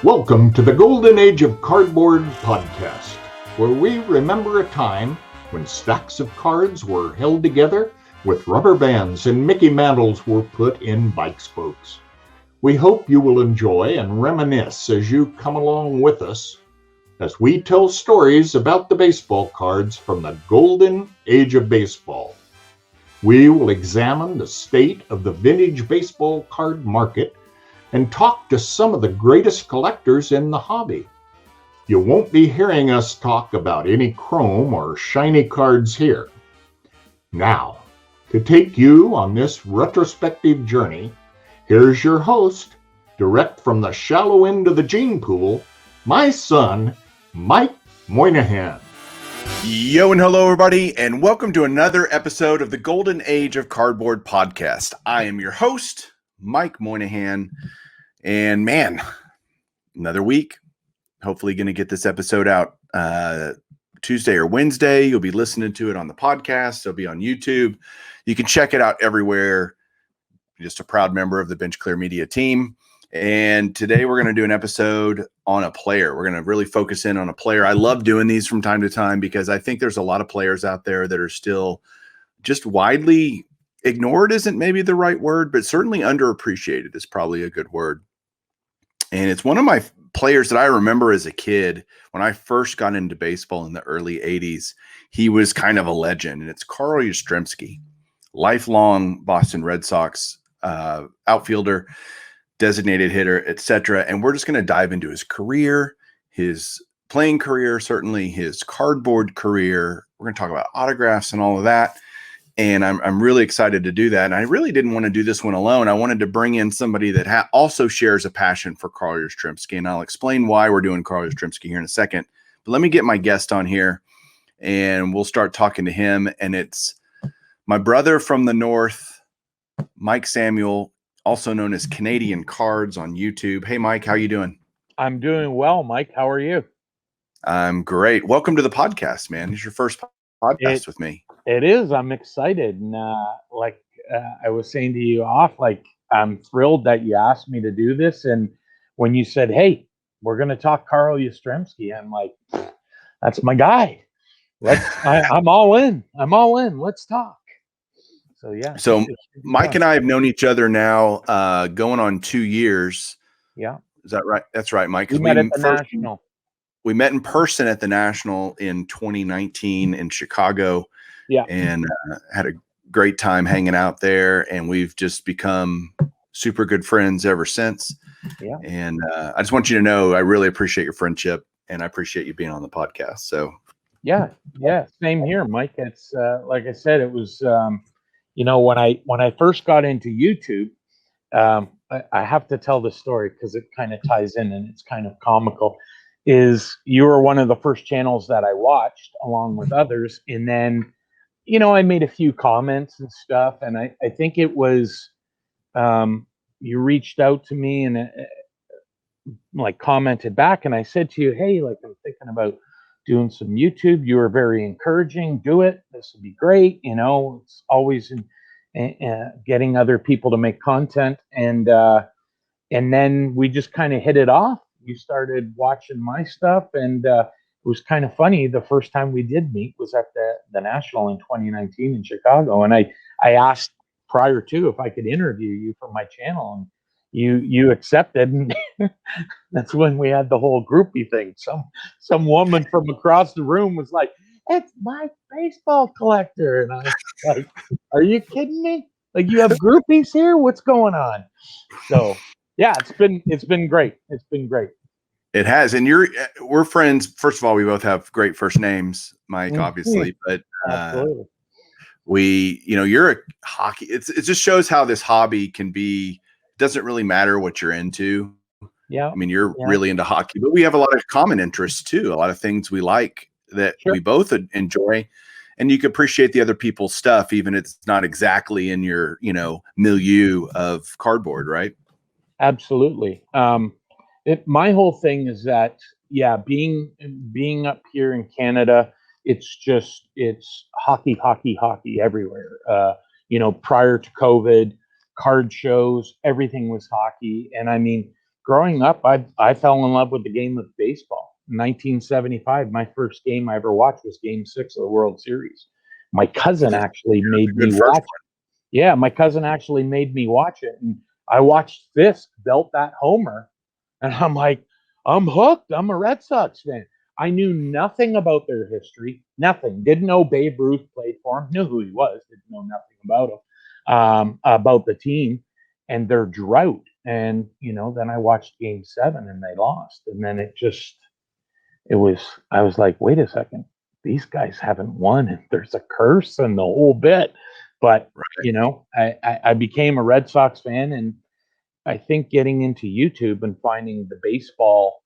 Welcome to the Golden Age of Cardboard podcast, where we remember a time when stacks of cards were held together with rubber bands and Mickey mantles were put in bike spokes. We hope you will enjoy and reminisce as you come along with us as we tell stories about the baseball cards from the Golden Age of Baseball. We will examine the state of the vintage baseball card market and talk to some of the greatest collectors in the hobby. You won't be hearing us talk about any chrome or shiny cards here. Now, to take you on this retrospective journey, here's your host, direct from the shallow end of the gene pool, my son, Mike Moynihan. Yo and hello everybody, and welcome to another episode of the Golden Age of Cardboard podcast. I am your host, Mike Moynihan, and man, another week. Hopefully going to get this episode out Tuesday or Wednesday. You'll be listening to it on the podcast. It'll be on YouTube. You can check it out everywhere. Just a proud member of the Bench Clear Media team. And today we're going to do an episode on a player. We're going to really focus in on a player. I love doing these from time to time because I think there's a lot of players out there that are still just widely ignored isn't maybe the right word, but certainly underappreciated is probably a good word. And it's one of my players that I remember as a kid when I first got into baseball in the early 80s. He was kind of a legend, and it's Carl Yastrzemski, lifelong Boston Red Sox outfielder, designated hitter, etc. And we're just going to dive into his career, his playing career, certainly his cardboard career. We're going to talk about autographs and all of that. And I'm really excited to do that. And I really didn't want to do this one alone. I wanted to bring in somebody that also shares a passion for Carl Yastrzemski. And I'll explain why we're doing Carl Yastrzemski here in a second. But let me get my guest on here and we'll start talking to him. And it's my brother from the North, Mike Samuel, also known as Canadian Cards on YouTube. Hey, Mike, how you doing? I'm doing well, Mike. How are you? I'm great. Welcome to the podcast, man. It's your first podcast with me. It is. I'm excited. And I was saying to you off, I'm thrilled that you asked me to do this. And when you said, hey, we're going to talk Carl Yastrzemski, I'm like, that's my guy. I'm all in. I'm all in. Let's talk. So, yeah. So Mike and I have known each other now going on 2 years. Yeah. Is that right? That's right, Mike. We met at the National. We met in person at the National in 2019 in Chicago. Yeah. And had a great time hanging out there. And we've just become super good friends ever since. Yeah. And I just want you to know I really appreciate your friendship and I appreciate you being on the podcast. So, yeah. Same here, Mike. It's like I said, it was, when I first got into YouTube, I have to tell the story because it kind of ties in and it's kind of comical. Is you were one of the first channels that I watched along with others. And then, I made a few comments and stuff. And I think it was, you reached out to me and commented back. And I said to you, hey, I'm thinking about doing some YouTube. You were very encouraging. Do it. This would be great. It's always getting other people to make content. And then we just kind of hit it off. You started watching my stuff, and it was kind of funny. The first time we did meet was at the National in 2019 in Chicago, and I asked prior to if I could interview you for my channel, and you accepted, and that's when we had the whole groupie thing. Some woman from across the room was like, "It's my baseball collector," and I was like, "Are you kidding me? You have groupies here? What's going on?" So. Yeah, it's been great. It's been great. It has, and we're friends. First of all, we both have great first names, Mike, obviously, but you're a hockey. It just shows how this hobby can be. Doesn't really matter what you're into. Yeah, I mean, you're really into hockey, but we have a lot of common interests too. A lot of things we like that we both enjoy, and you can appreciate the other people's stuff, even if it's not exactly in your milieu of cardboard, right? Absolutely. My whole thing is that, being up here in Canada, it's hockey everywhere. Prior to COVID, card shows, everything was hockey. And I mean, growing up, I fell in love with the game of baseball. In 1975, my first game I ever watched was Game 6 of the World Series. My cousin actually made me watch. Yeah, my cousin actually made me watch it, and I watched Fisk belt that homer, and I'm like, I'm hooked. I'm a Red Sox fan. I knew nothing about their history, nothing. Didn't know Babe Ruth played for him. Knew who he was. Didn't know nothing about him, about the team and their drought. And then I watched Game 7, and they lost, and then I was like, wait a second, these guys haven't won, and there's a curse and the whole bit. But I became a Red Sox fan, and I think getting into YouTube and finding the baseball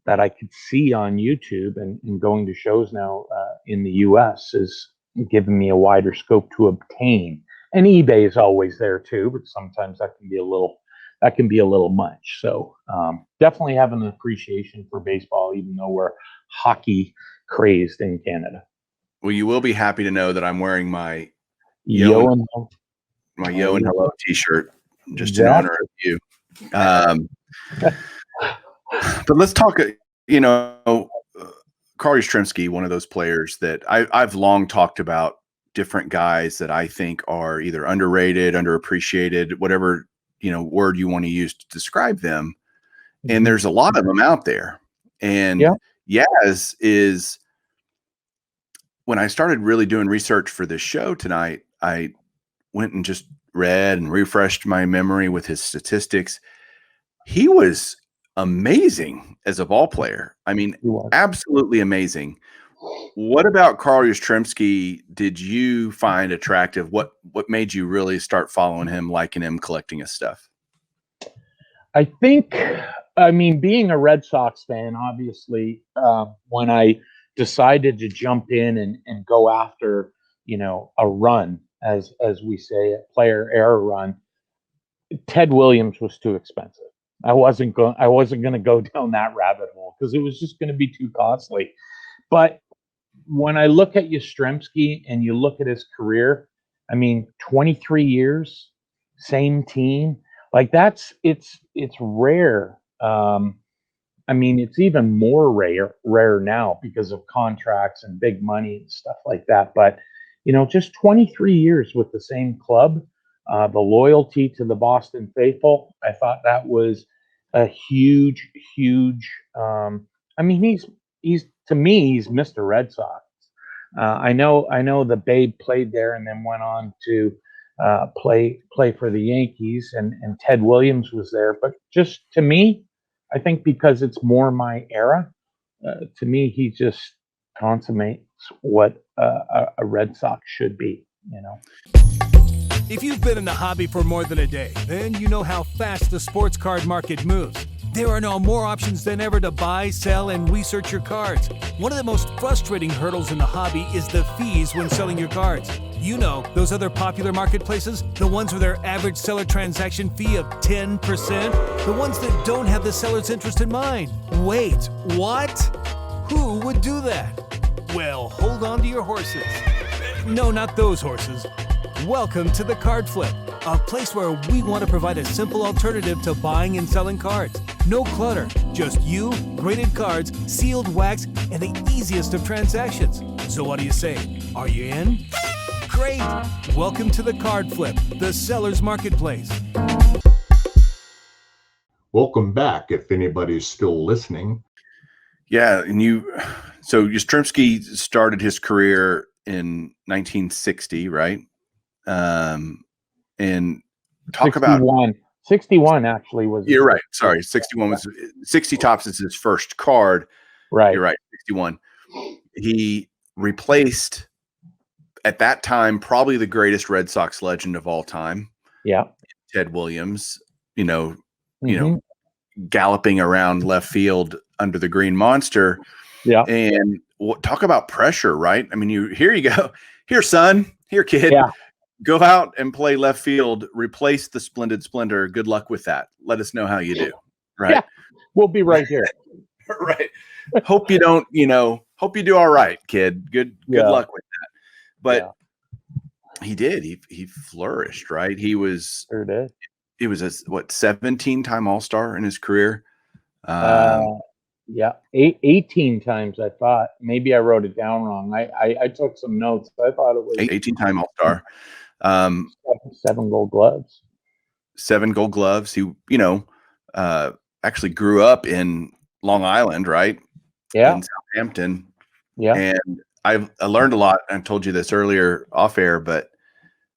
that I could see on YouTube and going to shows now in the US is giving me a wider scope to obtain. And eBay is always there too, but sometimes that can be a little much. So definitely have an appreciation for baseball, even though we're hockey crazed in Canada. Well, you will be happy to know that I'm wearing my Yo and Hello t-shirt just in honor of you. But let's talk, Carl Yastrzemski, one of those players that I've long talked about, different guys that I think are either underrated, underappreciated, whatever, word you want to use to describe them. And there's a lot of them out there. And Yaz is, when I started really doing research for this show tonight, I went and just read and refreshed my memory with his statistics. He was amazing as a ball player. I mean, absolutely amazing. What about Carl Yastrzemski did you find attractive? What made you really start following him, liking him, collecting his stuff? I think, being a Red Sox fan, obviously, when I decided to jump in and go after, a run, as we say, a player era run, Ted Williams was too expensive. I wasn't going to go down that rabbit hole because it was just going to be too costly. But when I look at Yastrzemski and you look at his career, 23 years, same team, like it's rare. It's even more rare now because of contracts and big money and stuff like that. But, just 23 years with the same club, the loyalty to the Boston faithful, I thought that was a huge, huge, he's to me, he's Mr. Red Sox. I know the Babe played there and then went on to play for the Yankees, and Ted Williams was there. But just to me, I think because it's more my era, to me, he just consummates what a Red Sox should be, If you've been in the hobby for more than a day, then you know how fast the sports card market moves. There are now more options than ever to buy, sell, and research your cards. One of the most frustrating hurdles in the hobby is the fees when selling your cards. Those other popular marketplaces, the ones with their average seller transaction fee of 10%, the ones that don't have the seller's interest in mind. Wait, what? Who would do that? Well, hold on to your horses. No, not those horses. Welcome to the Card Flip, a place where we want to provide a simple alternative to buying and selling cards. No clutter, just you, graded cards, sealed wax, and the easiest of transactions. So what do you say? Are you in? Great! Welcome to the Card Flip, the seller's marketplace. Welcome back, if anybody's still listening. Yeah, so Yastrzemski started his career in 1960, right? And talk 61. about 61 actually was. You're right. Sorry, 61 was 60 Tops is his first card. Right. You're right. 61. He replaced at that time probably the greatest Red Sox legend of all time. Yeah. Ted Williams. Galloping around left field under the green monster. Yeah. And talk about pressure, right? Here you go. Here, son. Here, kid. Yeah. Go out and play left field. Replace the Splendid Splendor. Good luck with that. Let us know how you do. Right. Yeah. We'll be right here. Right. Hope you don't, hope you do all right, kid. Good luck with that. But he did. He flourished, right? He was Sure did. he was a 17-time All-Star in his career. Yeah, 18 times. I thought maybe I wrote it down wrong. I took some notes. I thought it was 18-time All-Star. 7 Gold Gloves. 7 Gold Gloves. He, actually grew up in Long Island, right? Yeah. In Southampton. Yeah. And I learned a lot. I told you this earlier off air, but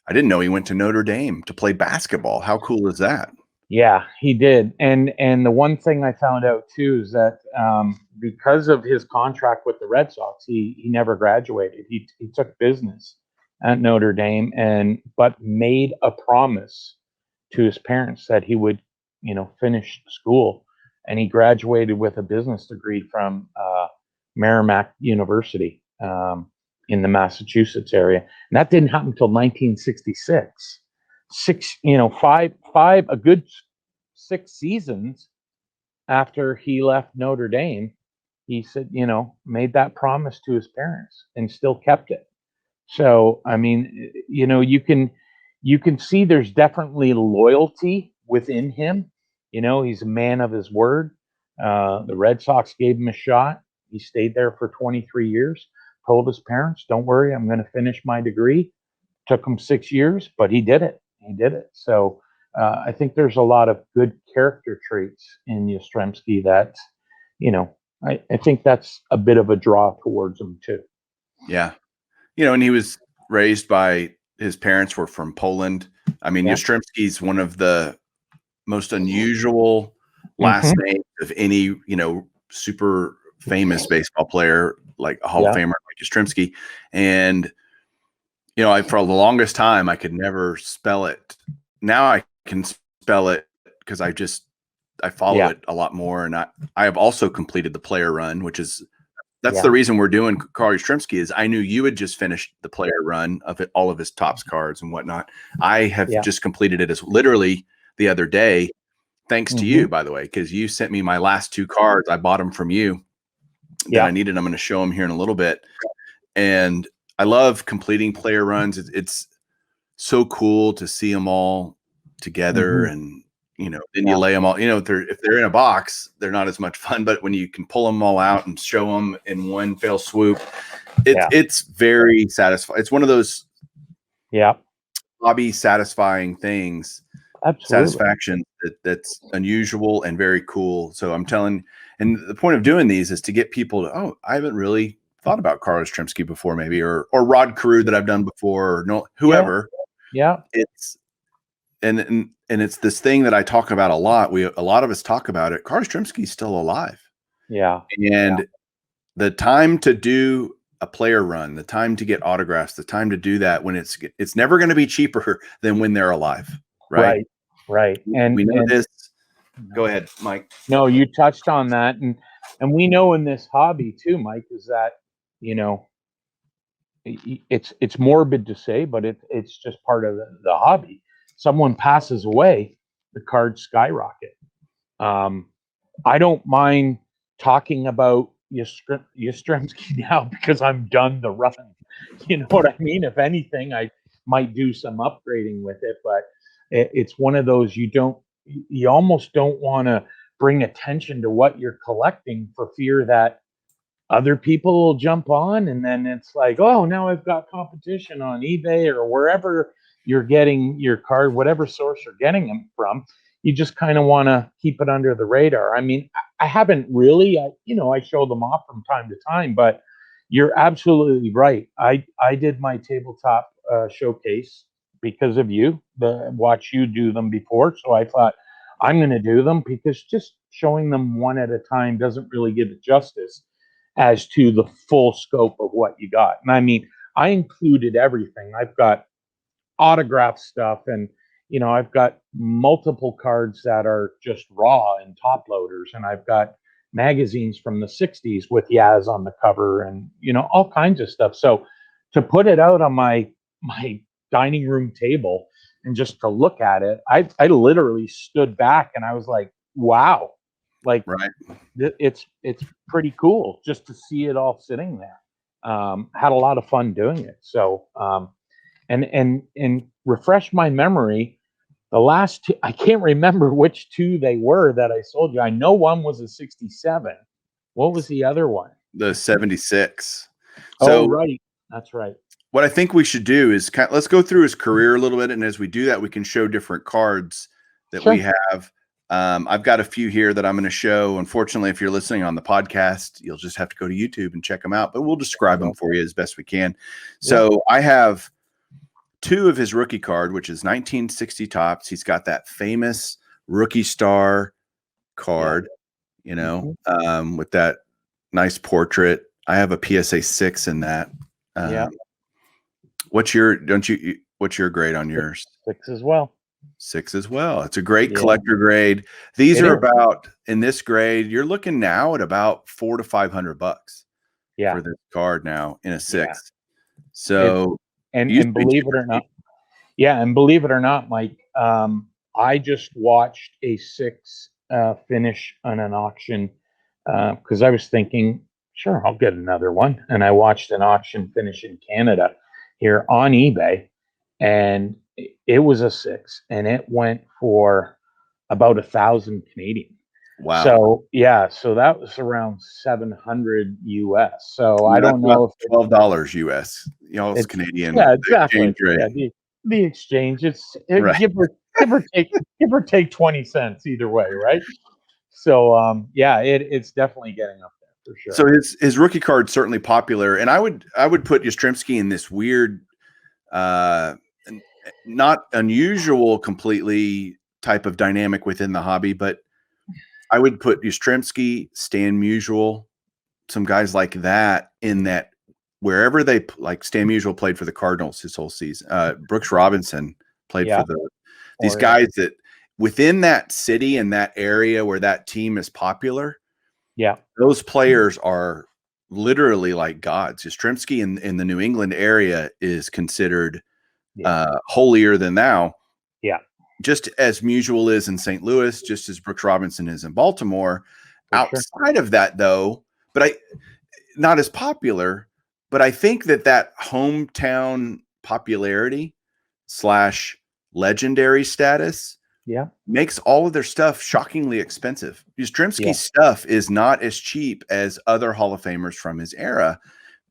I didn't know he went to Notre Dame to play basketball. How cool is that? Yeah, he did. And the one thing I found out too is that because of his contract with the Red Sox, he never graduated. He took business at Notre Dame but made a promise to his parents that he would, finish school, and he graduated with a business degree from Merrimack University in the Massachusetts area. And that didn't happen until 1966. A good 6 seasons after he left Notre Dame, he said, made that promise to his parents and still kept it. So, I mean, you can see there's definitely loyalty within him. He's a man of his word. The Red Sox gave him a shot. He stayed there for 23 years, told his parents, don't worry, I'm going to finish my degree. Took him 6 years, but he did it. So I think there's a lot of good character traits in Yastrzemski that, I think that's a bit of a draw towards him too. Yeah. And he was raised by, his parents were from Poland. I mean, Yastrzemski's one of the most unusual last names of any, super famous baseball player, like a Hall of Famer like Yastrzemski. And, for the longest time, I could never spell it. Now I can spell it because I follow it a lot more. And I have also completed the player run, that's the reason we're doing Carl Yastrzemski is I knew you had just finished the player run of it, all of his Topps cards and whatnot. I have just completed it as literally the other day, thanks to you, by the way, because you sent me my last 2 cards. I bought them from you that I needed. I'm going to show them here in a little bit. And I love completing player runs. It's so cool to see them all together and, then you lay them all, if they're in a box, they're not as much fun, but when you can pull them all out and show them in one fell swoop, it's very satisfying. It's one of those hobby satisfying things. Absolutely. Satisfaction that's unusual and very cool. So I'm telling, and the point of doing these is to get people to, I haven't really thought about Carl Yastrzemski before, maybe, or Rod Carew that I've done before, or whoever. Yeah. It's and it's this thing that I talk about a lot. A lot of us talk about it. Carl Yastrzemski's still alive. Yeah. And the time to do a player run, the time to get autographs, the time to do that when it's never going to be cheaper than when they're alive. Right. And we know this. Go ahead, Mike. No, you touched on that. And we know in this hobby too, Mike, is that, it's morbid to say, but it's just part of the hobby. Someone passes away, the cards skyrocket. I don't mind talking about Yastrzemski now because I'm done the run. You know what I mean? If anything, I might do some upgrading with it, but it's one of those you almost don't want to bring attention to what you're collecting for fear that other people will jump on, and then it's like, oh, now I've got competition on eBay or wherever you're getting your card, whatever source you're getting them from. You just kind of want to keep it under the radar. I mean, I haven't really, I show them off from time to time, but you're absolutely right. I did my tabletop showcase because of you, watch you do them before. So I thought I'm going to do them because just showing them one at a time doesn't really give it justice as to the full scope of what you got. And I mean, I included everything. I've got autograph stuff, and I've got multiple cards that are just raw and top loaders, and I've got magazines from the 60s with Yaz on the cover, and all kinds of stuff. So to put it out on my dining room table and just to look at it, I literally stood back and I was like, wow, like it's pretty cool just to see it all sitting there. Had a lot of fun doing it. So and refresh my memory. The last two, I can't remember which two they were that I sold you. I know one was a 67. What was the other one? The 76. Oh, So right. That's right. what I think we should do is let's go through his career a little bit, and as we do that, we can show different cards that we have. I've got a few here that I'm going to show. Unfortunately, if you're listening on the podcast, you'll just have to go to YouTube and check them out, but we'll describe them for you as best we can. So I have two of his rookie card, which is 1960 Topps. He's got that famous rookie star card, you know, with that nice portrait. I have a PSA 6 in that. What's your grade on yours? 6 as well. 6 as well. It's a great collector grade. These are about, in this grade, you're looking now at about $400 to $500 for this card now in a 6. So and believe it or not, and believe it or not, Mike, I just watched a 6 finish on an auction because I was thinking, sure, I'll get another one. And I watched an auction finish in Canada here on eBay, and it was a 6, and it went for about 1,000 Canadian. Wow. So so that was around 700 US. So I don't know if $12 US. You know, it's Canadian. Yeah, exactly. Exchange the exchange, Right. give or take 20 cents either way, right? So it's definitely getting up there for sure. So his rookie card's certainly popular, and I would put Yastrzemski in this weird, not unusual completely type of dynamic within the hobby, but I would put Yastrzemski, Stan Musial, some guys like that in that wherever they like. Stan Musial played for the Cardinals his whole season. Brooks Robinson played for these guys that within that city and that area where that team is popular. Yeah, those players are literally like gods. Yastrzemski in the New England area is considered holier than thou. Yeah. Just as Musial is in St. Louis, just as Brooks Robinson is in Baltimore. Outside of that, though, but not as popular, but I think that hometown popularity / legendary status makes all of their stuff shockingly expensive. Yastrzemski's stuff is not as cheap as other Hall of Famers from his era.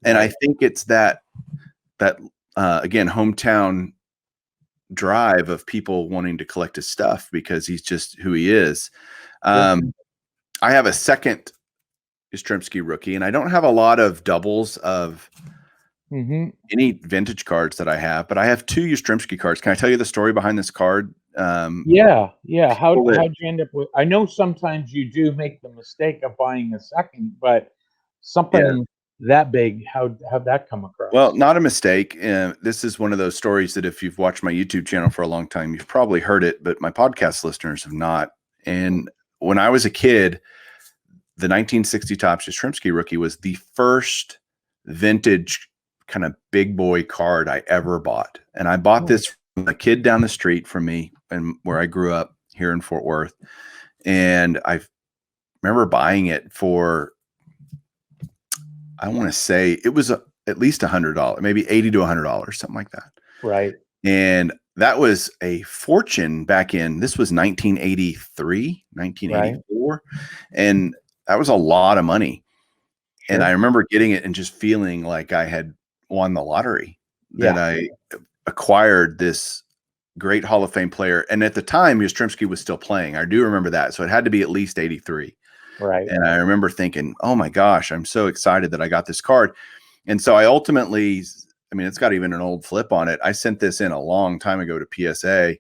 And I think it's that again, hometown drive of people wanting to collect his stuff because he's just who he is. I have a second Yastrzemski rookie, and I don't have a lot of doubles of any vintage cards that I have, but I have 2 Yastrzemski cards. Can I tell you the story behind this card? How'd you end up with? I know sometimes you do make the mistake of buying a second, but something that big, how'd that come across? Well, not a mistake. This is one of those stories that if you've watched my YouTube channel for a long time, you've probably heard it, but my podcast listeners have not. And when I was a kid, the 1960 Topps Yastrzemski rookie was the first vintage kind of big boy card I ever bought. And I bought this from a kid down the street from me and where I grew up here in Fort Worth. And I remember buying it for, I want to say it was at least $100, maybe $80 to $100, something like that. Right. And that was a fortune back in, this was 1983, 1984. And that was a lot of money. Sure. And I remember getting it and just feeling like I had won the lottery, that I acquired this great Hall of Fame player. And at the time, Yastrzemski was still playing. I do remember that. So it had to be at least 83. Right. And I remember thinking, oh my gosh, I'm so excited that I got this card. And so I ultimately, I mean, it's got even an old flip on it. I sent this in a long time ago to PSA.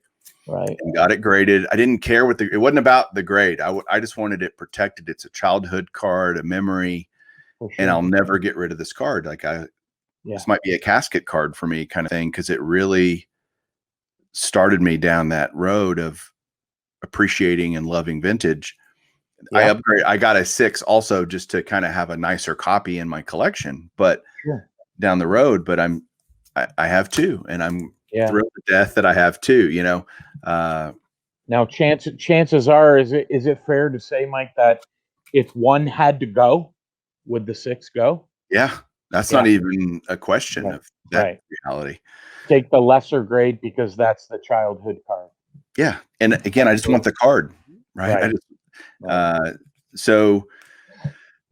Right. And got it graded. I didn't care what it wasn't about the grade. I just wanted it protected. It's a childhood card, a memory, and I'll never get rid of this card. Like this might be a casket card for me kind of thing. Cause it really started me down that road of appreciating and loving vintage. I got a 6 also just to kind of have a nicer copy in my collection, but down the road, but I have 2 and I'm thrilled to death that I have 2, you know. Now chances are, is it fair to say, Mike, that if one had to go, would the 6 go? Yeah, that's not even a question of that reality. Take the lesser grade because that's the childhood card. Yeah. And again, I just want the card, right? I just, so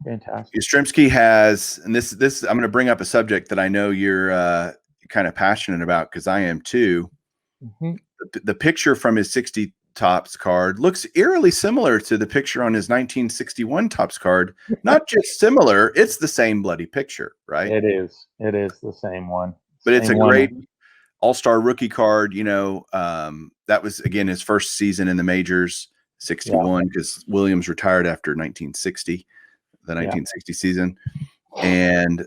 Fantastic. Yastrzemski has, and this I'm going to bring up a subject that I know you're kind of passionate about, because I am too. Mm-hmm. The picture from his 60 Tops card looks eerily similar to the picture on his 1961 Tops card. Not just similar, it's the same bloody picture, right? It is. It is the same one. But it's a Same one. great all-star rookie card. That was, again, his first season in the majors, 61, because Williams retired after 1960, the 1960 season. And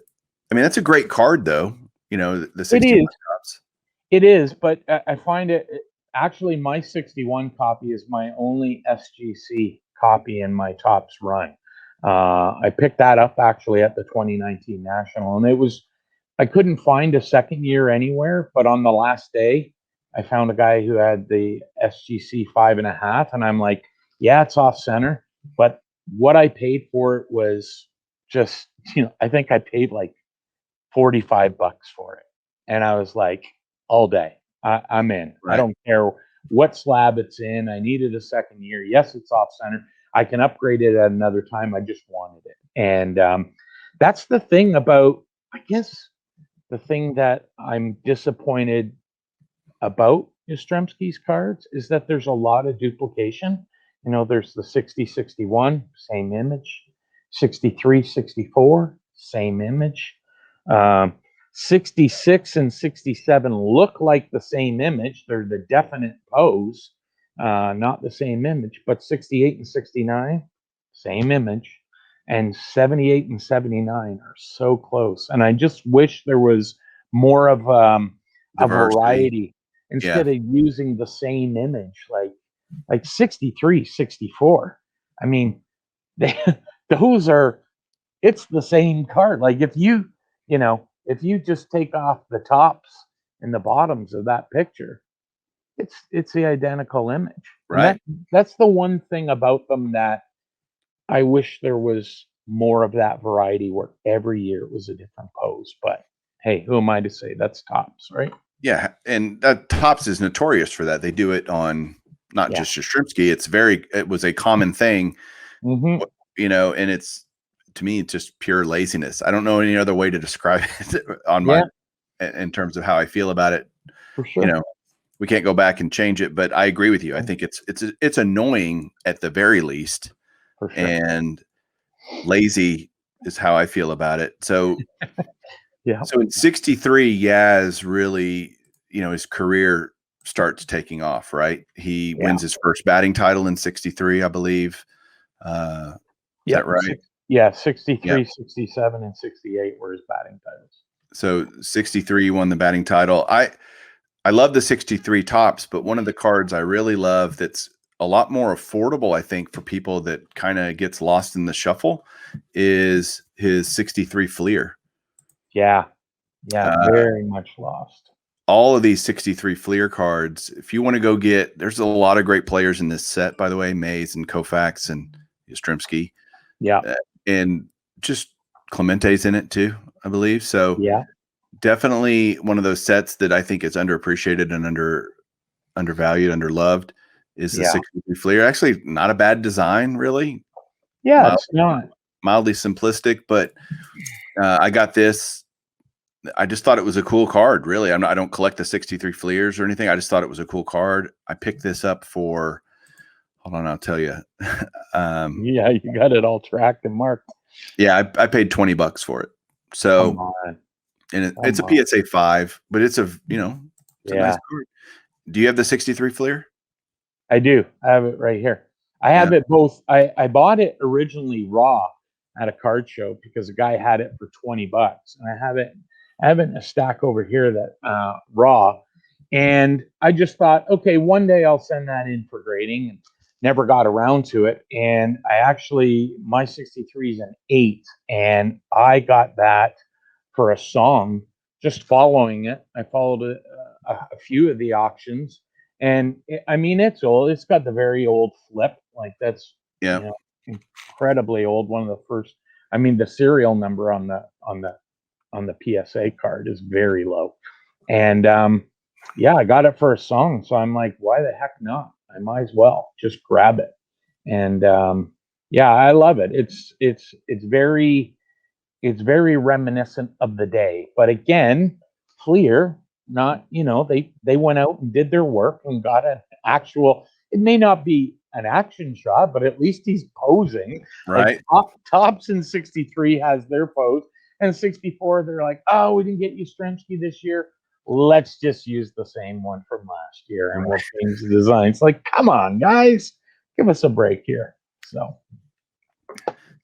I mean, that's a great card, though. The 61 Tops. It is, but I find it actually, my 61 copy is my only SGC copy in my Tops run. I picked that up actually at the 2019 National, and I couldn't find a second year anywhere, but on the last day, I found a guy who had the SGC 5.5, and I'm like, yeah, it's off center, but what I paid for it was just, I think I paid like $45 for it, and I was like, all day, I'm in. Right. I don't care what slab it's in. I needed a second year. Yes, it's off center. I can upgrade it at another time. I just wanted it. And that's the thing about, I guess, the thing that I'm disappointed about Yastrzemski's cards is that there's a lot of duplication. There's the 60-61, same image. 63-64, same image. 66 and 67 look like the same image. They're the definite pose, not the same image. But 68 and 69, same image. And 78 and 79 are so close. And I just wish there was more of a variety instead of using the same image, like 63, 64. I mean, those are, it's the same card. Like if you just take off the tops and the bottoms of that picture, it's the identical image. Right. That's the one thing about them that I wish there was more of that variety, where every year it was a different pose. But hey, who am I to say? That's Tops, right? Yeah, and that Tops is notorious for that. They do it on not just Yastrzemski. It was a common thing, and to me, it's just pure laziness. I don't know any other way to describe it in terms of how I feel about it. For sure. We can't go back and change it, but I agree with you. I think it's annoying at the very least, for sure. And lazy is how I feel about it. So, So in 63, Yaz really, his career starts taking off, right? He wins his first batting title in 63, I believe. Is that right? 63, 67, and 68 were his batting titles. So 63, he won the batting title. I love the 63 Tops, but one of the cards I really love that's a lot more affordable, I think, for people that kind of gets lost in the shuffle is his 63 Fleer. Yeah, very much lost. All of these 63 Fleer cards, if you want to go there's a lot of great players in this set, by the way, Mays and Koufax and Yastrzemski. Yeah. And just Clemente's in it too, I believe. So definitely one of those sets that I think is underappreciated and undervalued, underloved is the 63 Fleer. Actually, not a bad design, really. Yeah, it's not. Mildly simplistic, but I got this. I just thought it was a cool card, really. I don't collect the 63 Fleers or anything. I just thought it was a cool card. I picked this up for, hold on, I'll tell you. You got it all tracked and marked. Yeah, I paid $20 for it. So, and it's a PSA 5, but it's a nice card. Do you have the 63 Fleer? I do. I have it right here. I have it both. I bought it originally raw at a card show because a guy had it for $20, and I have it in a stack over here that raw. And I just thought, okay, one day I'll send that in for grading, and never got around to it. And my 63 is an 8, and I got that for a song just following it. I followed it a few of the auctions, and it's old. It's got the very old flip, like that's incredibly old. One of the first. The serial number on the PSA card is very low, and Yeah, I got it for a song, so I'm like, why the heck not? I might as well just grab it. And yeah, I love it. It's very reminiscent of the day. But again, Fleer, not, they went out and did their work and got an actual. It may not be an action shot, but at least he's posing. Right. Like Tops in '63 has their pose, and '64 they're like, oh, we didn't get Yastrzemski this year. Let's just use the same one from last year, and we'll change the design. It's like, come on, guys, give us a break here.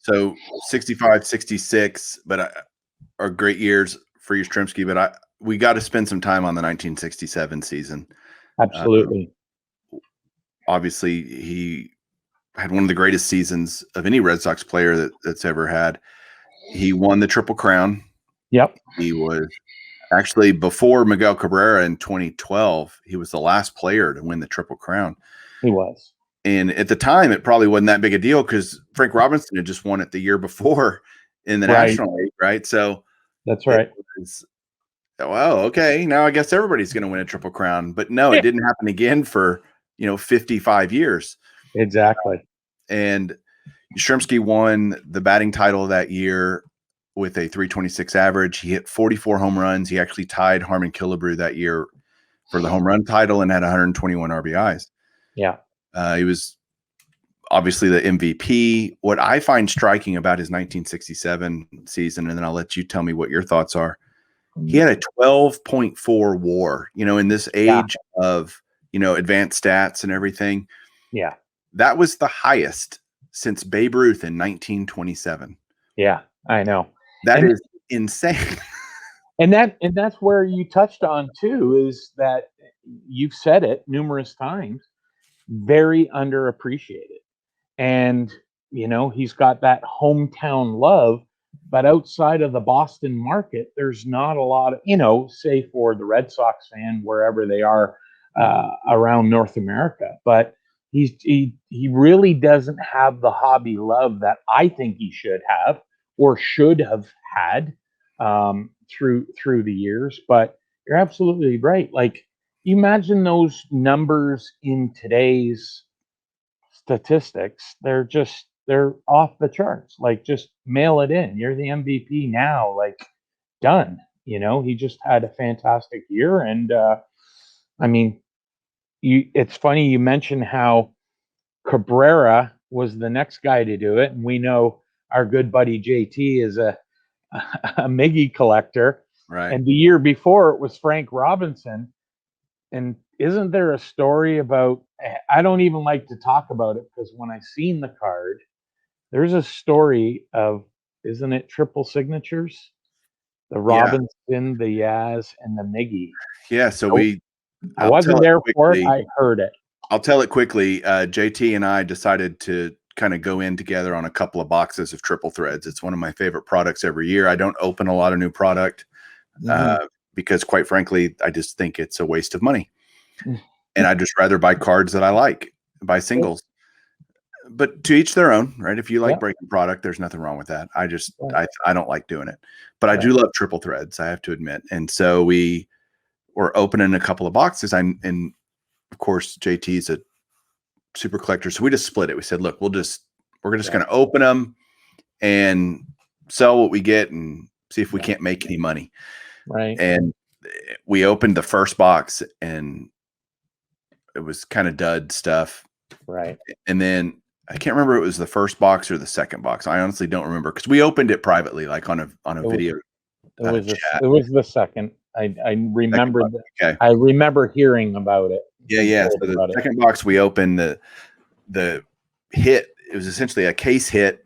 So 65, 66, but are great years for Yastrzemski, but we got to spend some time on the 1967 season. Absolutely. Obviously, he had one of the greatest seasons of any Red Sox player that's ever had. He won the Triple Crown. Yep. He was actually, before Miguel Cabrera in 2012, he was the last player to win the Triple Crown. He was. And at the time, it probably wasn't that big a deal because Frank Robinson had just won it the year before in the National League, right? So that's right. Well, okay, now I guess everybody's going to win a Triple Crown. But no, it didn't happen again for 55 years. Exactly. And Yastrzemski won the batting title that year with a 326 average. He hit 44 home runs. He actually tied Harmon Killebrew that year for the home run title and had 121 RBIs. Yeah. He was obviously the MVP. What I find striking about his 1967 season, and then I'll let you tell me what your thoughts are, he had a 12.4 WAR, in this age of, advanced stats and everything. Yeah. That was the highest since Babe Ruth in 1927. Yeah, I know. That is insane. And that's where you touched on too, is that you've said it numerous times, very underappreciated. And, he's got that hometown love, but outside of the Boston market, there's not a lot of, say for the Red Sox fan, wherever they are around North America. But he really doesn't have the hobby love that I think he should have or should have had through the years. But you're absolutely right. Like, imagine those numbers in today's statistics. They're off the charts. Like, just mail it in. You're the MVP now. Like, done. He just had a fantastic year. And I mean, it's funny you mentioned how Cabrera was the next guy to do it, and we know our good buddy JT is a Miggy collector. Right. And the year before it was Frank Robinson. And isn't there a story about, I don't even like to talk about it because when I seen the card, there's a story of, isn't it triple signatures? The Robinson, the Yaz, and the Miggy. Yeah, so I wasn't there for it. I heard it. I'll tell it quickly. JT and I decided to kind of go in together on a couple of boxes of triple threads. It's one of my favorite products every year. I don't open a lot of new product because, quite frankly, I just think it's a waste of money. And I'd just rather buy cards that I like, buy singles. But to each their own, right? If you like breaking product, there's nothing wrong with that. I don't like doing it. But I do love triple threads, I have to admit. And so we were opening a couple of boxes. And of course, JT's a super collector. So we just split it. We said, look, we're just going to open them and sell what we get and see if we can't make any money. Right. And we opened the first box and it was kind of dud stuff. Right. And then I can't remember if it was the first box or the second box. I honestly don't remember because we opened it privately, like on a video. It was the second. I remember. Okay. I remember hearing about it. Yeah. So the second box we opened, the hit, it was essentially a case hit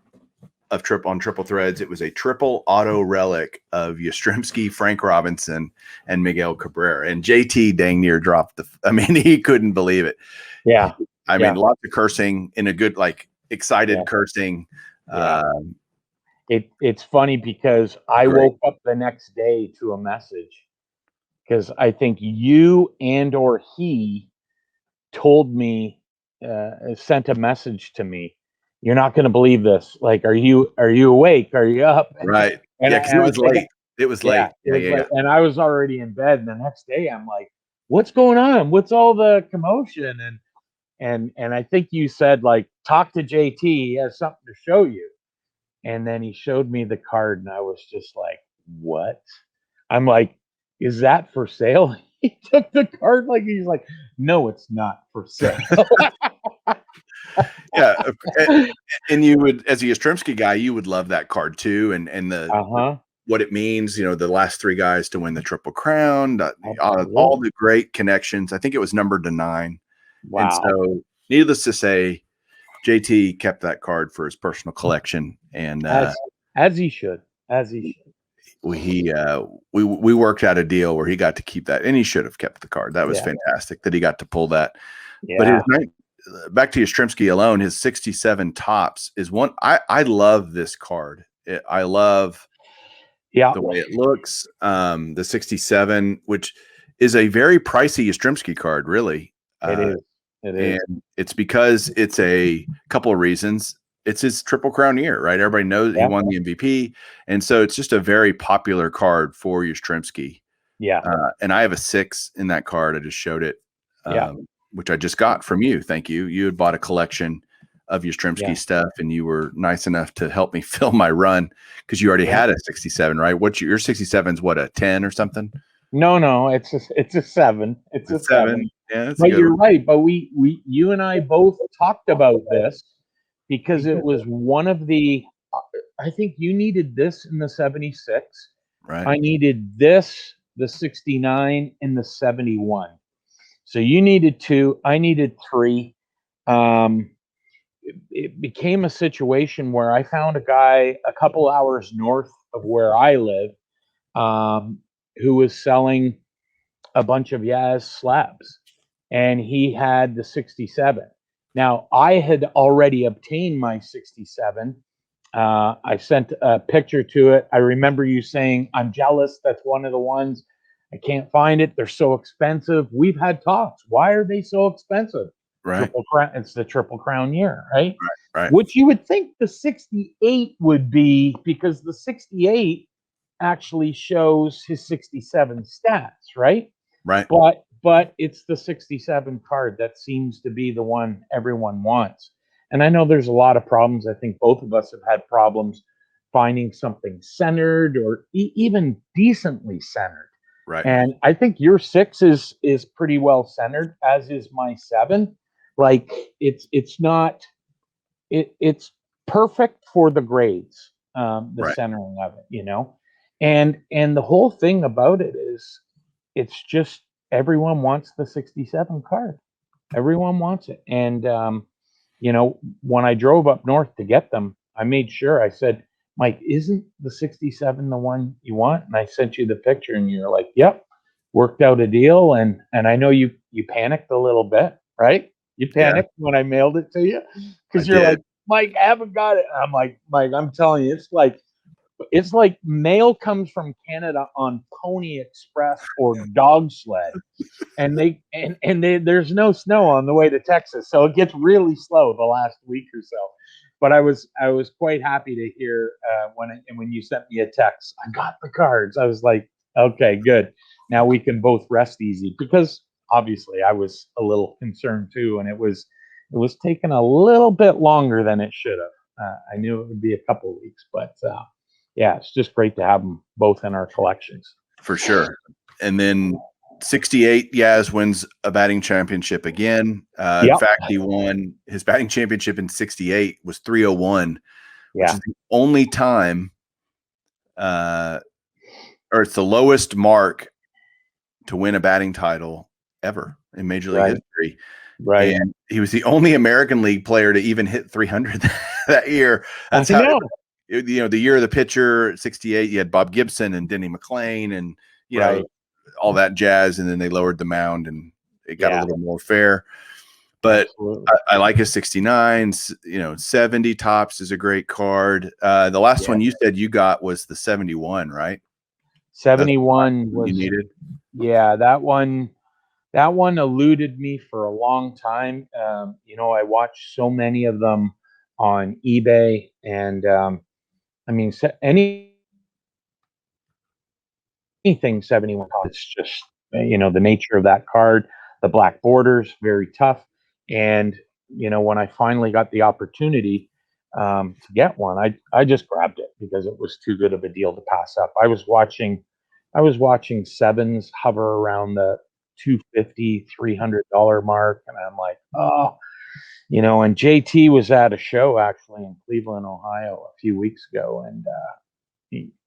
of triple threads. It was a triple auto relic of Yastrzemski, Frank Robinson, and Miguel Cabrera. And JT dang near dropped he couldn't believe it. Yeah. I mean, lots of cursing in a good, excited cursing. Yeah. It's funny because I woke up the next day to a message because I think you and or he told me, sent a message to me. You're not going to believe this. Like, are you awake? Are you up? Right. And because it was late. It was late. Yeah. And I was already in bed. And the next day I'm like, what's going on? What's all the commotion? And I think you said, like, talk to JT. He has something to show you. And then he showed me the card, and I was just like, what? I'm like, is that for sale? He took the card like he's like, no, it's not for sale. Yeah, and you would, as a Yastrzemski guy, you would love that card too, and the what it means. You know, the last 3 guys to win the Triple Crown, all the great connections. I think it was numbered to 9. Wow. And so, needless to say, JT kept that card for his personal collection, and as he should, we worked out a deal where he got to keep that, and he should have kept the card. That was fantastic that he got to pull that. Yeah. But back to Yastrzemski alone, his 67 tops is one. I love this card. I love the way it looks. The 67, which is a very pricey Yastrzemski card, really. It is. And it's because it's a couple of reasons. It's his Triple Crown year, right? Everybody knows he won the MVP. And so it's just a very popular card for Yastrzemski. Yeah. And I have a 6 in that card. I just showed it, which I just got from you. Thank you. You had bought a collection of Yastrzemski stuff, and you were nice enough to help me fill my run because you already had a 67, right? What's your 67 is what, a 10 or something? No, it's a 7. It's a 7. Yeah, but you're right. But you and I both talked about this because it was one of the. I think you needed this in the 76. Right. I needed this, the 69, and the 71. So you needed 2. I needed 3. It became a situation where I found a guy a couple hours north of where I live, who was selling a bunch of Yaz slabs, and he had the 67. Now, I had already obtained my 67. I sent a picture to it. I remember you saying, I'm jealous. That's one of the ones. I can't find it. They're so expensive. We've had talks. Why are they so expensive? Right. Triple Crown. It's the Triple Crown year, right? Right. Which you would think the 68 would be, because the 68 actually shows his 67 stats, right? Right. But it's the 67 card that seems to be the one everyone wants. And I know there's a lot of problems. I think both of us have had problems finding something centered or even decently centered. Right. And I think your 6 is pretty well centered, as is my 7. Like it's perfect for the grades, the centering of it, you know. And the whole thing about it is it's just everyone wants the 67 card. Everyone wants it. And you know, when I drove up north to get them, I made sure, I said, Mike, isn't the 67 the one you want? And I sent you the picture, and you're like, yep, worked out a deal. And I know you panicked a little bit, right? You panicked when I mailed it to you because you're like, Mike, I haven't got it. I'm like, Mike, I'm telling you, it's like mail comes from Canada on Pony Express or dog sled, and there's no snow on the way to Texas, so it gets really slow the last week or so. But I was quite happy to hear when you sent me a text, I got the cards. I was like, okay, good. Now we can both rest easy, because obviously I was a little concerned too, and it was taking a little bit longer than it should have. I knew it would be a couple of weeks, but yeah, it's just great to have them both in our collections. For sure. And then 68, Yaz wins a batting championship again. In fact, he won his batting championship in 68 was 301, which is the only time, or it's the lowest mark to win a batting title ever in Major League history. Right. And he was the only American League player to even hit 300 that year. That's how, you know, the year of the pitcher, 68, you had Bob Gibson and Denny McLain and, you know, all that jazz. And then they lowered the mound and it got a little more fair. But I like his 69, you know, 70 tops is a great card. The last one you said you got was the 71, right? 71 was, you needed. Yeah, that one eluded me for a long time. You know, I watched so many of them on eBay, and I mean, anything 71, it's just the nature of that card, the black borders, very tough. And, when I finally got the opportunity to get one, I just grabbed it because it was too good of a deal to pass up. I was watching sevens hover around the $250, $300 mark. And I'm like, oh, and JT was at a show actually in Cleveland, Ohio a few weeks ago. And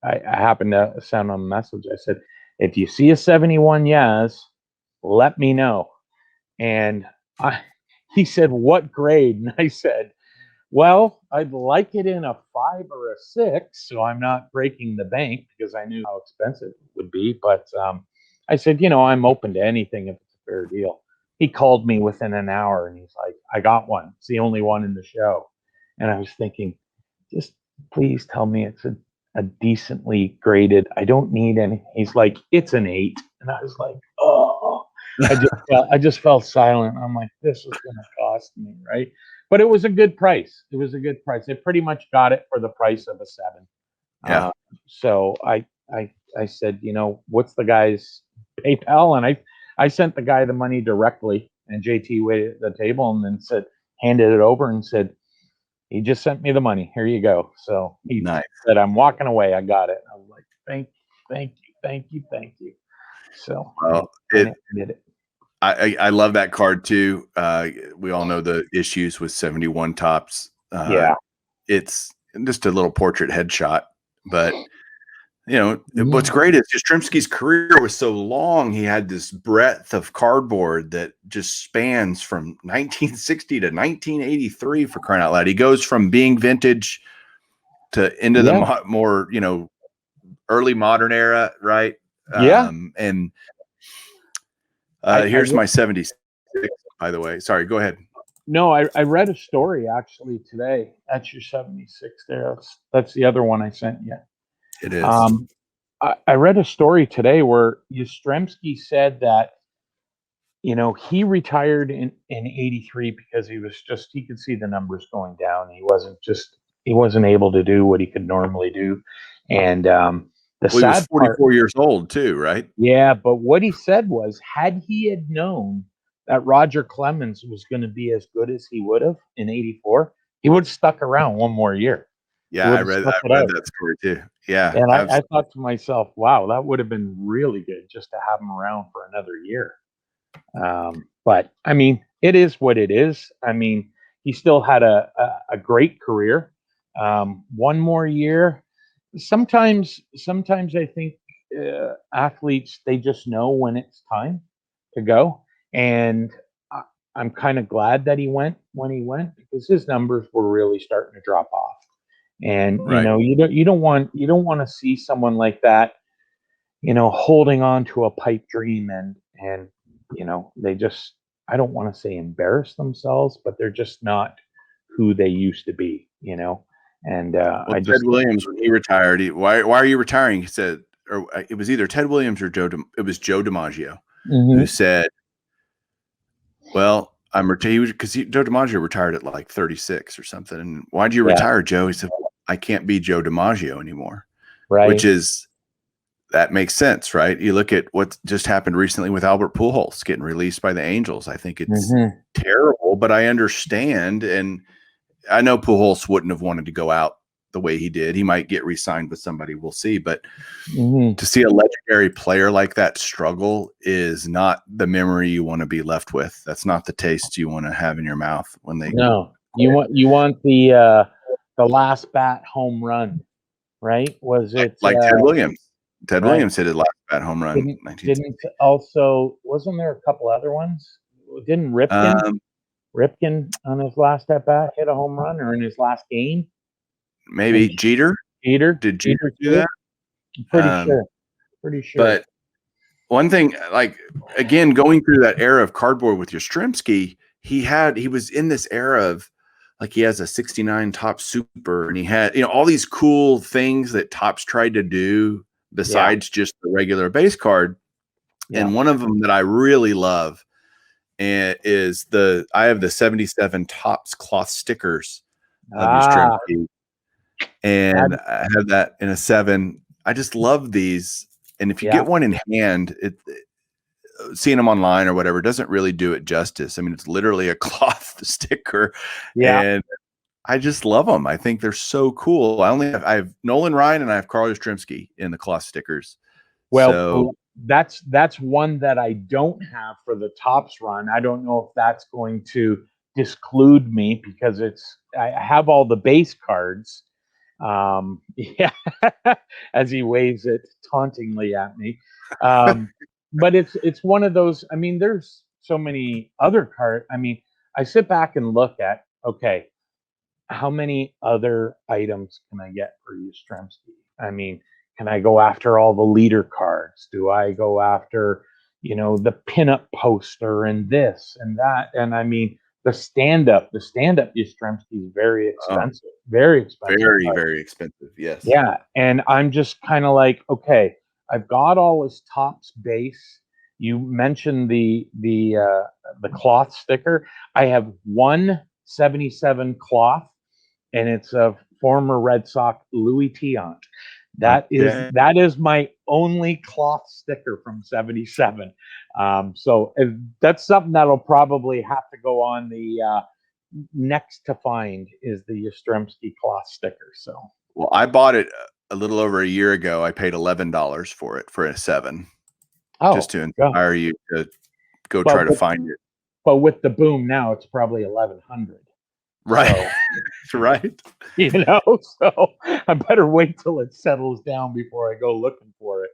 I happened to send him a message. I said, if you see a 71 Yaz, let me know. And he said, what grade? And I said, well, I'd like it in a 5 or a 6, so I'm not breaking the bank because I knew how expensive it would be. But I said, I'm open to anything if it's a fair deal. He called me within an hour and he's like, I got one. It's the only one in the show. And I was thinking, just please tell me it's a decently graded. I don't need any. He's like, it's an 8. And I was like, oh, I just fell silent. I'm like, this is going to cost me, right? But it was a good price. It was a good price. I pretty much got it for the price of a 7. Yeah. So I said, what's the guy's PayPal? And I sent the guy the money directly, and JT waited at the table and then handed it over and said, he just sent me the money. Here you go. So he said, I'm walking away. I got it. I was like, thank you. So well, I did it. I love that card too. We all know the issues with 71 tops. Yeah. It's just a little portrait headshot, but what's great is Yastrzemski's career was so long. He had this breadth of cardboard that just spans from 1960 to 1983 for crying out loud. He goes from being vintage to into the more, early modern era. Right. Yeah. And here's my 76, by the way. Sorry, go ahead. No, I read a story actually today. That's your 76 there. That's the other one I sent you. It is. I read a story today where Yastrzemski said that, he retired in 83 because he could see the numbers going down. He wasn't able to do what he could normally do. And he was 44 years old too, right? Yeah, but what he said was, had he had known that Roger Clemens was going to be as good as he would have in 84, he would have stuck around one more year. Yeah, I read that story too. Yeah. And I thought to myself, wow, that would have been really good just to have him around for another year. But I mean, it is what it is. I mean, he still had a great career. One more year. Sometimes I think athletes, they just know when it's time to go. And I'm kind of glad that he went when he went, because his numbers were really starting to drop off. And you don't want to see someone like that, holding on to a pipe dream and they just, I don't want to say embarrass themselves, but they're just not who they used to be, And Ted Williams, when he retired, why are you retiring? He said, or it was either Ted Williams or Joe DiMaggio who said, well, I'm retired because Joe DiMaggio retired at like 36 or something. And why'd you retire, Joe? He said, I can't be Joe DiMaggio anymore. Right. That makes sense, right? You look at what just happened recently with Albert Pujols getting released by the Angels. I think it's terrible, but I understand. And I know Pujols wouldn't have wanted to go out the way he did. He might get re-signed with somebody. We'll see. But to see a legendary player like that struggle is not the memory you want to be left with. That's not the taste you want to have in your mouth when they. No, you want the last bat home run, right? Was it like Ted Williams? Ted Williams hit his last bat home run. Wasn't there a couple other ones? Didn't Ripken on his last at bat hit a home run, or in his last game? Maybe Jeter. Did Jeter do that? I'm pretty sure. But one thing, like, again, going through that era of cardboard with Yastrzemski, he was in this era of, like, he has a 69 Topps Super, and he had, all these cool things that Topps tried to do besides just the regular base card. And one of them that I really love is I have the 77 Topps cloth stickers of Yastrzemski. And I have that in a 7. I just love these. And if you get one in hand, seeing them online or whatever doesn't really do it justice. I mean, it's literally a cloth sticker, Yeah. and I just love them. I think they're so cool. I have Nolan Ryan and I have Carl Yastrzemski in the cloth stickers. Well, So that's one that I don't have for the Tops run. I don't know if that's going to disclude me because I have all the base cards. Yeah, as he waves it tauntingly at me. But it's one of those. I mean, there's so many other cards. I mean, I sit back and look at, okay, how many other items can I get for Yastrzemski? I mean, can I go after all the leader cards? Do I go after, the pinup poster and this and that? And I mean, the stand-up Yastrzemski is very expensive, very expensive. very, very expensive. Yes. Yeah. And I'm just kind of like, okay, I've got all his Tops base. You mentioned the cloth sticker. I have 177 cloth, and it's a former Red Sox Louis Tiant. That is my only cloth sticker from '77. So that's something that'll probably have to go on the next to find is the Yastrzemski cloth sticker. So, well, I bought it a little over a year ago. I paid $11 for it for a 7, just to inspire you to go try to find it. But with the boom now, it's probably 1,100. Right. So, right. So I better wait till it settles down before I go looking for it.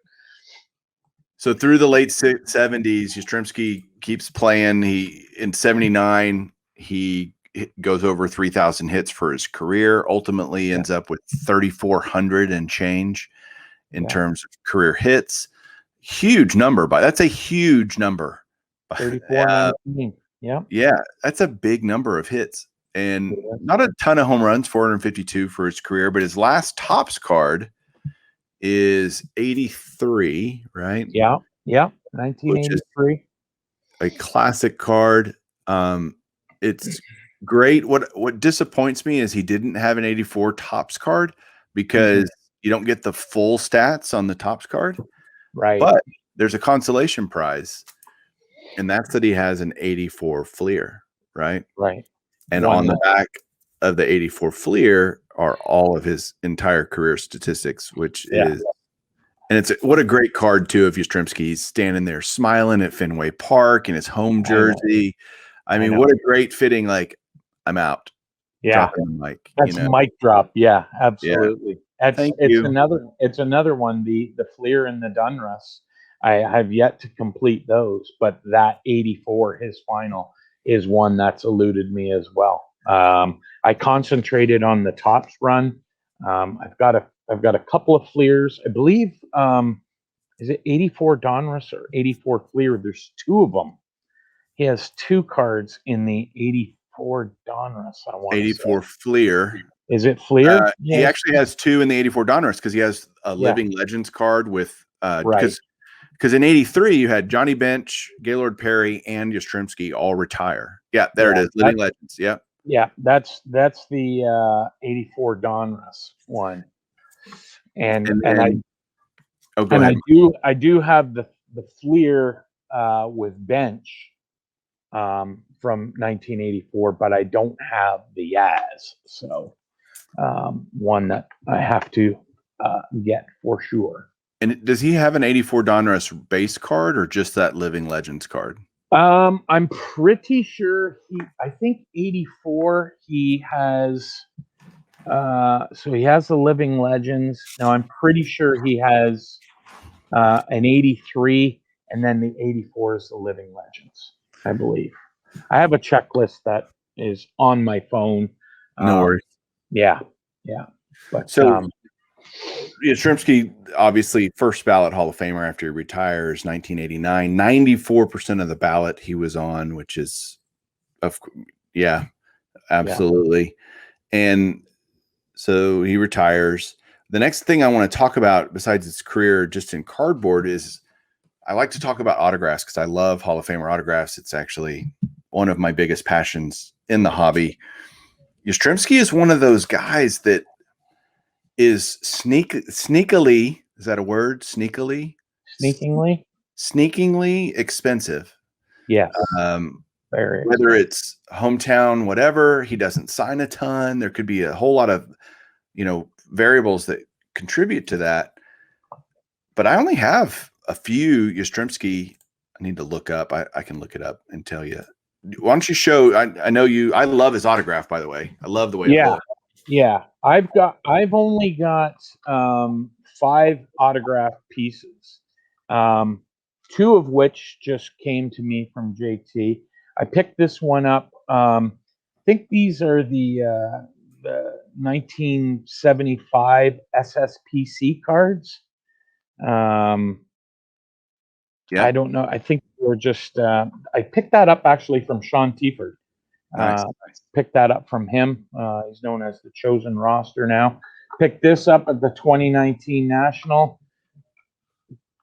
So through the late 70s, Yastrzemski keeps playing. In 79, he goes over 3,000 hits for his career, ultimately ends up with 3,400 and change in terms of career hits. Huge number, but that's a huge number. 3,419. Yeah, that's a big number of hits. And not a ton of home runs, 452 for his career, but his last Tops card is 83, right? Yeah, 1983. A classic card. It's great. What disappoints me is he didn't have an 84 Tops card because you don't get the full stats on the Tops card. Right. But there's a consolation prize, and that's that he has an 84 Fleer, right? Right. And on the back of the 84 Fleer are all of his entire career statistics, which is, and what a great card too. If Yastrzemski's standing there smiling at Fenway Park in his home jersey. I mean, what a great fitting, like, I'm out. Yeah. Dropping the mic. That's mic drop. Yeah, absolutely. Yeah. It's another one. The Fleer and the Dunruss. I have yet to complete those, but that 84, his final, is one that's eluded me as well. I concentrated on the Tops run. I've got a couple of Fleers. I believe is it 84 Donruss or 84 Fleer? There's 2 of them. He has 2 cards in the 84 Donruss. I want 84 Fleer. Is it Fleer? He actually has 2 in the 84 Donruss because he has a Living Legends card with because in 83 you had Johnny Bench, Gaylord Perry, and Yastrzemski all retire. Yeah, there it is. Living Legends. Yeah. Yeah, that's the 84 Donruss one. And I do have the Fleer with Bench from 1984, but I don't have the Yaz. So one that I have to get for sure. And does he have an 84 Donruss base card or just that Living Legends card? I'm pretty sure I think 84 he has so he has the Living Legends. Now I'm pretty sure he has an 83 and then the 84 is the Living Legends, I believe. I have a checklist that is on my phone. No worries. Yeah. But so Yastrzemski, obviously first ballot Hall of Famer after he retires, 1989. 94% of the ballot he was on, which is, absolutely. And so he retires. The next thing I want to talk about, besides his career just in cardboard, is I like to talk about autographs because I love Hall of Famer autographs. It's actually one of my biggest passions in the hobby. Yastrzemski is one of those guys that is sneakily, is that a word? Sneakily? sneakingly expensive. Yes. Whether Very expensive. it's hometown, whatever, he doesn't sign a ton. There could be a whole lot of, variables that contribute to that. But I only have a few Yastrzemski. I need to look up. I can look it up and tell you. Why don't you show? I know you. I love his autograph, by the way. I love the way it looks. Yeah. I've only got 5 autograph pieces. 2 of which just came to me from JT. I picked this one up. I think these are the 1975 SSPC cards. Yeah. I don't know. I think we're just. I picked that up actually from Sean Tieford. Nice. Picked that up from him. He's known as the Chosen Roster now. Picked this up at the 2019 National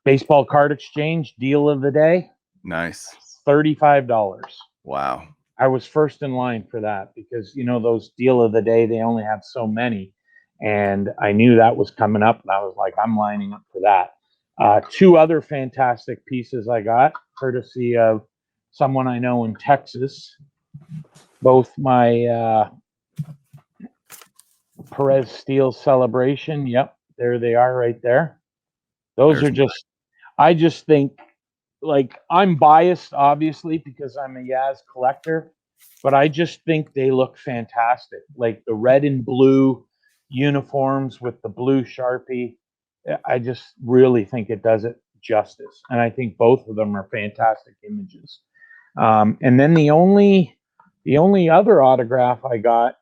Baseball Card Exchange deal of the day. Nice. $35. Wow. I was first in line for that because, those deal of the day, they only have so many. And I knew that was coming up. And I was like, I'm lining up for that. 2 other fantastic pieces I got, courtesy of someone I know in Texas. Both my Perez Steel Celebration. Yep, there they are right there. Those are just, I just think, like, I'm biased, obviously, because I'm a Yaz collector, but I just think they look fantastic. Like the red and blue uniforms with the blue Sharpie. I just really think it does it justice. And I think both of them are fantastic images. And then the only other autograph I got,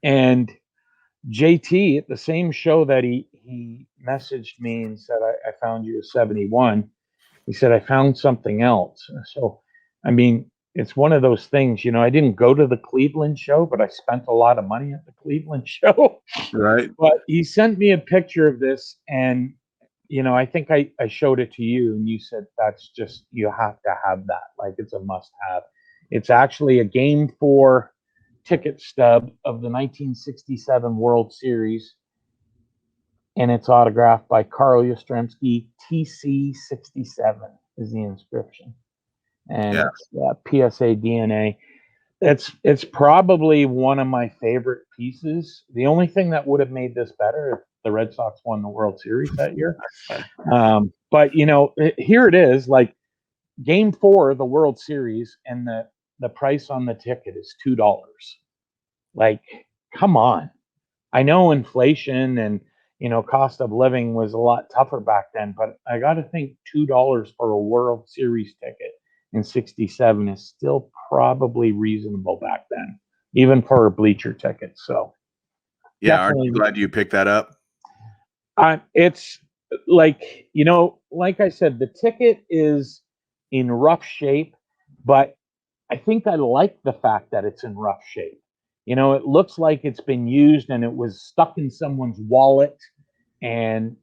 and JT at the same show that he messaged me and said, I found you a 71. He said, I found something else. So, I mean, it's one of those things, I didn't go to the Cleveland show, but I spent a lot of money at the Cleveland show. Right. But he sent me a picture of this, and, I think I showed it to you, and you said, that's just, you have to have that. Like, it's a must have. It's actually a Game 4 ticket stub of the 1967 World Series. And it's autographed by Carl Yastrzemski. TC67 is the inscription, and it's PSA DNA. It's probably one of my favorite pieces. The only thing that would have made this better if the Red Sox won the World Series that year. But here it is, like Game 4 of the World Series, and the price on the ticket is $2. Like, come on. I know inflation and cost of living was a lot tougher back then, but I got to think $2 for a World Series ticket in '67 is still probably reasonable back then, even for a bleacher ticket. So, yeah, aren't you glad you picked that up? It's like, like I said, the ticket is in rough shape, but I think I like the fact that it's in rough shape. It looks like it's been used and it was stuck in someone's wallet, and,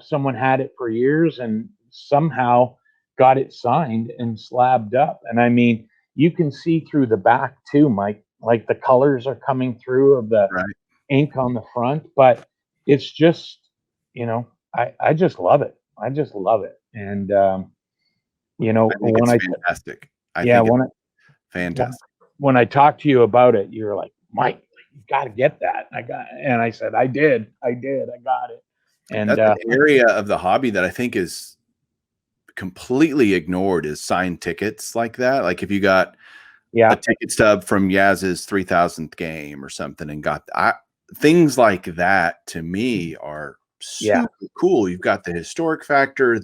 someone had it for years and somehow got it signed and slabbed up. And I mean, you can see through the back too, Mike, like the colors are coming through of the ink on the front, but it's just, I just love it. I just love it. And, fantastic. Fantastic. When I talked to you about it, you were like, Mike, you got to get that. And I said, I did. I got it. And that's an area of the hobby that I think is completely ignored, is signed tickets like that. Like if you got a ticket stub from Yaz's 3000th game or something and got things like that, to me are super cool. You've got the historic factor,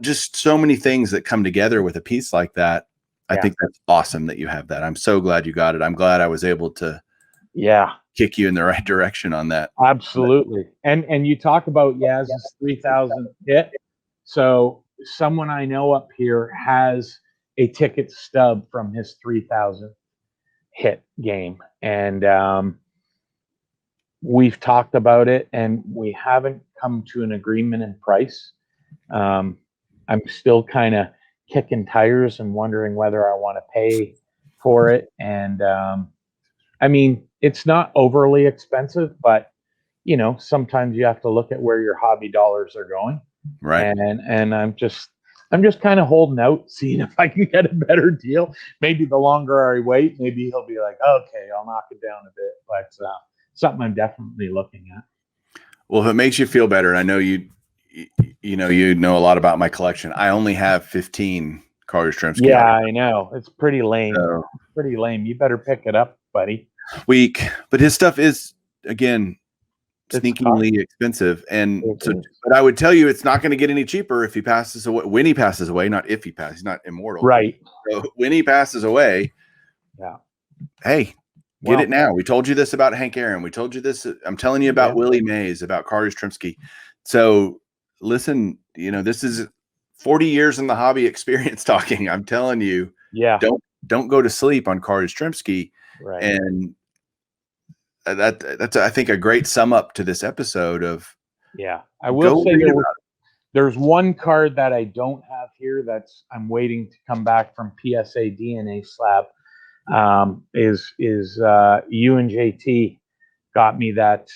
just so many things that come together with a piece like that. I think that's awesome that you have that. I'm so glad you got it. I'm glad I was able to kick you in the right direction on that. Absolutely. And you talk about Yaz's 3000 hit. So someone I know up here has a ticket stub from his 3000 hit game. And we've talked about it and we haven't come to an agreement in price. I'm still kind of kicking tires and wondering whether I want to pay for it. And I mean, it's not overly expensive, but sometimes you have to look at where your hobby dollars are going. Right. And I'm just, I'm just kind of holding out, seeing if I can get a better deal. Maybe the longer I wait, maybe he'll be like, okay, I'll knock it down a bit. But something I'm definitely looking at. Well, if it makes you feel better, and I know you know a lot about my collection. I only have 15 Carl Yastrzemski. Yeah, I know. It's pretty lame. So, It's pretty lame. You better pick it up, buddy. weak, but his stuff is, again, It's sneakingly expensive. And It so, is. but I would tell you, it's not going to get any cheaper if he passes away. When he passes away, not if he passes. He's not immortal, Right. So when he passes away, Yeah. hey, get it now. We told you this about Hank Aaron. We told you this. I'm telling you about Willie Mays, about Carl Yastrzemski. So listen, this is 40 years in the hobby experience talking. I'm telling you, don't go to sleep on Carl Yastrzemski. Right. And that's I think a great sum up to this episode of. Yeah, I will say there's one card that I don't have here I'm waiting to come back from PSA DNA Slab. Is you and JT got me that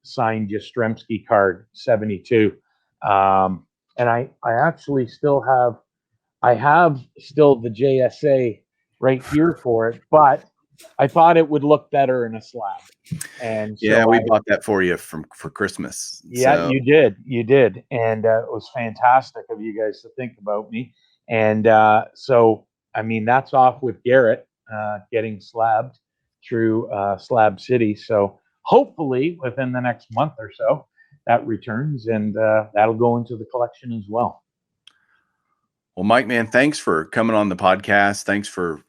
signed Yastrzemski card 72, and I actually still have the JSA right here for it, but I thought it would look better in a slab. And so we bought that for you for Christmas. Yeah, you did. And it was fantastic of you guys to think about me. And so, I mean, that's off with Garrett getting slabbed through Slab City. So hopefully within the next month or so, that returns, and that'll go into the collection as well. Well, Mike, man, thanks for coming on the podcast. Thanks for,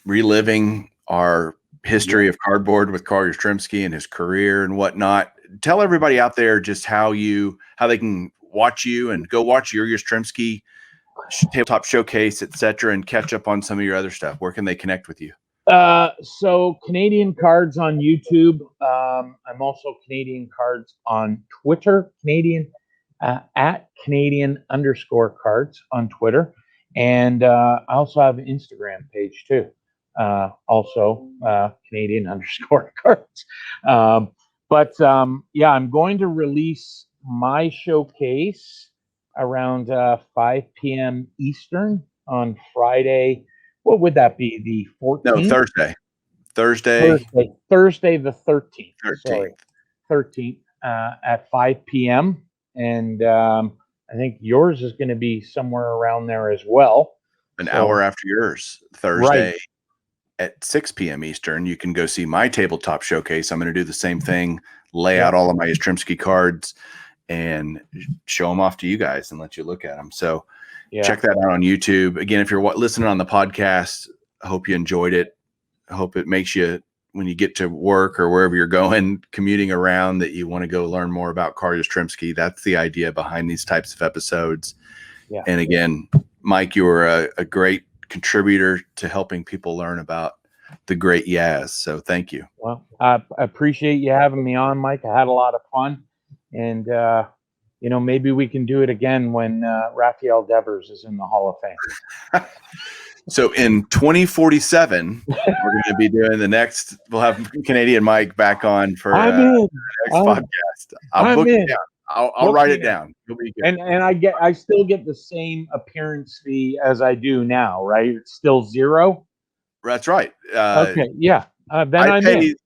reliving our history of cardboard with Carl Yastrzemski and his career and whatnot. Tell everybody out there just how they can watch you and go watch your Yastrzemski tabletop showcase, etc., and catch up on some of your other stuff. Where can they connect with you? So Canadian Cards on YouTube. I'm also Canadian Cards on Twitter. At Canadian_cards on Twitter. And I also have an Instagram page too. Also Canadian_cards. I'm going to release my showcase around 5 p.m. Eastern on Friday. What would that be? The 14th? No, Thursday the 13th. 13th at 5 p.m. And I think yours is going to be somewhere around there as well. An hour after yours, Thursday at 6 p.m. Eastern. You can go see my tabletop showcase. I'm going to do the same thing, lay out all of my Yastrzemski cards and show them off to you guys and let you look at them. So check that out on YouTube. Again, if you're listening on the podcast, I hope you enjoyed it. I hope it makes you, when you get to work or wherever you're going, commuting around, that you want to go learn more about Carl Yastrzemski. That's the idea behind these types of episodes. Yeah. And again, Mike, you were a great contributor to helping people learn about the great Yaz. So thank you. Well, I appreciate you having me on, Mike. I had a lot of fun. And, maybe we can do it again when Rafael Devers is in the Hall of Fame. So in 2047, we're going to be doing we'll have Canadian Mike back on for the next podcast. I'll book it down. I'll write it down. You'll be good. And I still get the same appearance fee as I do now, right? It's still $0. That's right. Okay. Yeah. Then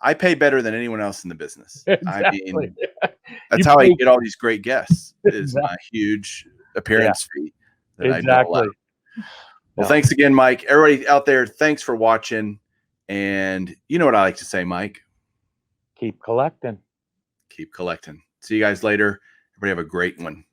I pay better than anyone else in the business. Exactly. I mean, that's how I get all these great guests is my huge appearance fee that I dole out. Well, thanks again, Mike. Everybody out there, thanks for watching. And you know what I like to say, Mike? Keep collecting. Keep collecting. See you guys later. Everybody have a great one.